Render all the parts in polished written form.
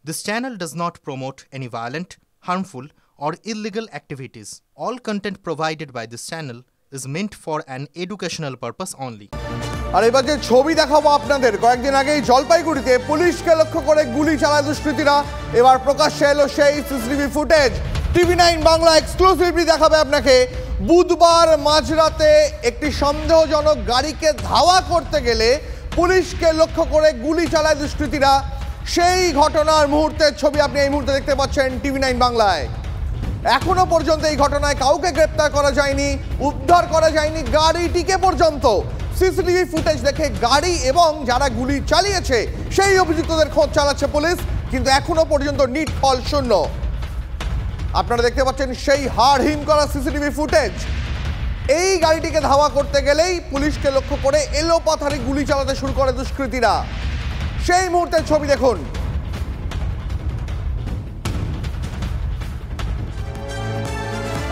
This channel does not promote any violent, harmful, or illegal activities. All content provided by this channel is meant for an educational purpose only. আর এবার যে ছবি দেখাবো আপনাদের, কয়েকদিন আগেই জলপাইগুড়িতে পুলিশকে লক্ষ্য করে গুলি চালায় দুষ্কৃতীরা। এবার প্রকাশ্যে এলো সেই CCTV footage. TV9 Bangla exclusively দেখাবে আপনাকে। বুধবার মাঝরাতে একটি সন্দেহজনক গাড়িকে ধাওয়া করতে গেলে পুলিশকে লক্ষ্য করে গুলি চালায় দুষ্কৃতীরা। সেই ঘটনার মুহূর্তের ছবি আপনি এই মুহূর্তে দেখতে পাচ্ছেন TV9 বাংলায়। এখনো পর্যন্ত এই ঘটনায় কাউকে গ্রেপ্তার করা যায়নি, উদ্ধার করা যায়নি গাড়িটিকে পর্যন্ত। সিসিটিভি ফুটেজ দেখে গাড়ি এবং যারা গুলি চালিয়েছে সেই অভিযুক্তদের খোঁজ চালাচ্ছে পুলিশ, কিন্তু এখনো পর্যন্ত নিটফল শূন্য। আপনারা দেখতে পাচ্ছেন সেই হাড় হিম করা সিসিটিভি ফুটেজ। এই গাড়িটিকে ধাওয়া করতে গেলেই পুলিশকে লক্ষ্য করে এলোপাথারি গুলি চালাতে শুরু করে দুষ্কৃতীরা। সেই মুহূর্তের ছবি দেখুন।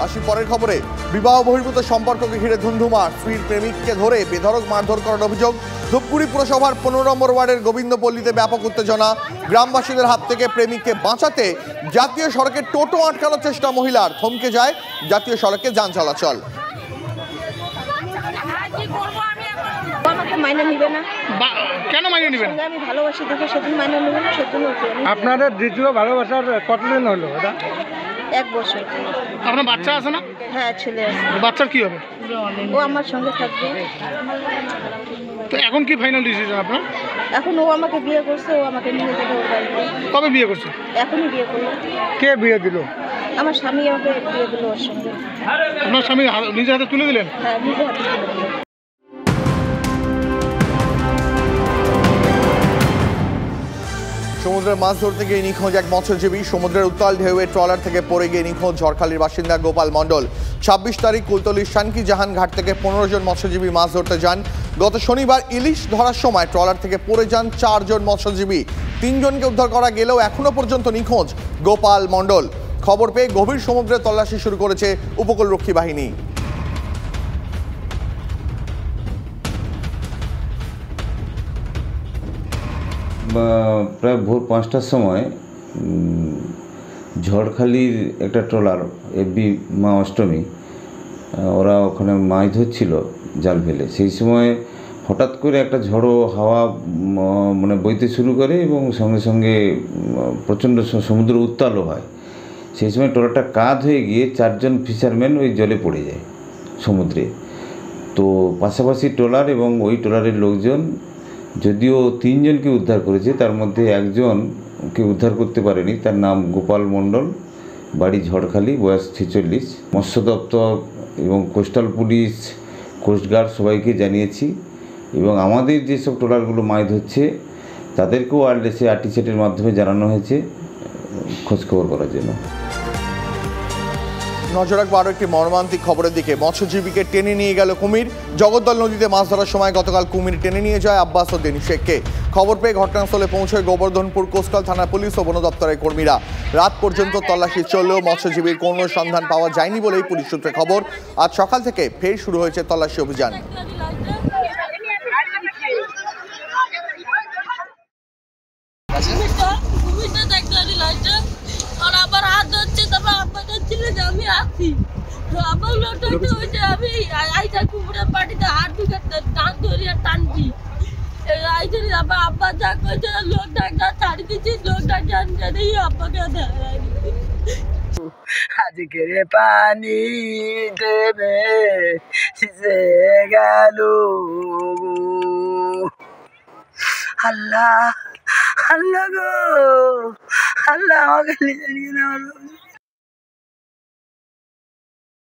আসি পরের খবরে। বিবাহ বহির্ভূত সম্পর্ককে ঘিরে ধুন্ধুমার। স্ত্রীর প্রেমিককে ধরে বেধড়ক মারধর করার অভিযোগ। ধূপগুড়ি পুরসভার 15 নম্বর ওয়ার্ডের গোবিন্দপল্লীতে ব্যাপক উত্তেজনা। গ্রামবাসীদের হাত থেকে প্রেমিককে বাঁচাতে জাতীয় সড়কে টোটো আটকানোর চেষ্টা মহিলার। থমকে যায় জাতীয় সড়কে যান চলাচল। কেন মাইনে নেবেন? আমি ভালোবাসি দেখে সেদিন মাইনে নেবেন না, সেদিন আপনাদের দ্বিতীয় ভালোবাসার কতদিন হলো? এটা 1 বছর। আপনার বাচ্চা আছে না? হ্যাঁ, ছেলে আছে। বাচ্চার কি হবে? ও আমার সঙ্গে থাকবে। তো এখন কি ফাইনাল ডিসিশন আপনার? এখন ও আমাকে বিয়ে করছে, ও আমাকে নিয়ে যাবে ওর বাড়িতে। কবে বিয়ে করছে? এখনই বিয়ে করলো। কে বিয়ে দিল? আমার স্বামী আমাকে বিয়ে দিল ওর সঙ্গে। আপনার স্বামী নিজের হাতে তুলে দিলেন? হ্যাঁ, নিজে হাতে তুলে দিল। সমুদ্রে মাছ ধরতে গিয়ে নিখোঁজ এক মৎস্যজীবী। সমুদ্রের উত্তাল ঢেউয়ে ট্রলার থেকে পড়ে গিয়ে নিখোঁজ ঝড়খালির বাসিন্দা গোপাল মণ্ডল। 26 তারিখ কুলতলির শানকি জাহান ঘাট থেকে 15 জন মৎস্যজীবী মাছ ধরতে যান। গত শনিবার ইলিশ ধরার সময় ট্রলার থেকে পড়ে যান 4 জন মৎস্যজীবী। 3 জনকে উদ্ধার করা গেলেও এখনো পর্যন্ত নিখোঁজ গোপাল মণ্ডল। খবর পেয়ে গভীর সমুদ্রে তল্লাশি শুরু করেছে উপকূলরক্ষী বাহিনী। প্রায় ভোর 5টার সময় ঝড়খালির একটা ট্রলার এফবি মা অষ্টমী, ওরা ওখানে মাছ ধরছিল জাল ফেলে। সেই সময় হঠাৎ করে একটা ঝড়ো হাওয়া মানে বইতে শুরু করে এবং সঙ্গে সঙ্গে প্রচণ্ড সমুদ্র উত্তালও হয়। সেই সময় ট্রলারটা কাত হয়ে গিয়ে 4 জন ফিশারম্যান ওই জলে পড়ে যায় সমুদ্রে। তো পাশাপাশি ট্রলার এবং ওই ট্রলারের লোকজন যদিও 3 জনকে উদ্ধার করেছে, তার মধ্যে একজনকে উদ্ধার করতে পারেনি। তার নাম গোপাল মণ্ডল, বাড়ি ঝড়খালি, বয়স 46। মৎস্য দপ্তর এবং কোস্টাল পুলিশ, কোস্টগার্ড সবাইকে জানিয়েছি এবং আমাদের যেসব ট্রলারগুলো মাছ ধরছে তাদেরকেও ওয়্যারলেসে আরটিসেটের মাধ্যমে জানানো হয়েছে খোঁজখবর করার জন্য। নজর রাখবো আরও একটি মর্মান্তিক খবরের দিকে। মৎস্যজীবীকে টেনে নিয়ে গেল কুমির। জগদ্দল নদীতে মাছ ধরার সময় গতকাল কুমির টেনে নিয়ে যায় আব্বাস উদ্দিন শেখকে। খবর পেয়ে ঘটনাস্থলে পৌঁছয় গোবর্ধনপুর কোস্টাল থানা পুলিশ ও বন দপ্তরের কর্মীরা। রাত পর্যন্ত তল্লাশি চললেও মৎস্যজীবীর কোনো সন্ধান পাওয়া যায়নি বলেই পুলিশ সূত্রে খবর। আজ সকাল থেকে ফের শুরু হয়েছে তল্লাশি অভিযান। আমি আসি আমার লোকটা হয়েছে, আমি আইসা কুমড়া পাটিতে হাত ঢুকে টান ধরি আর টানছি। আইসি আবার আব্বা যা করছে লোক ডাক্তার ছাড়ি দিচ্ছি, লোক ডাক্তার জানেই আব্বাকে আজকের পানি দেবে গেল। আল্লাহ আল্লাহ গো আল্লাহ আমাকে জানিয়ে না।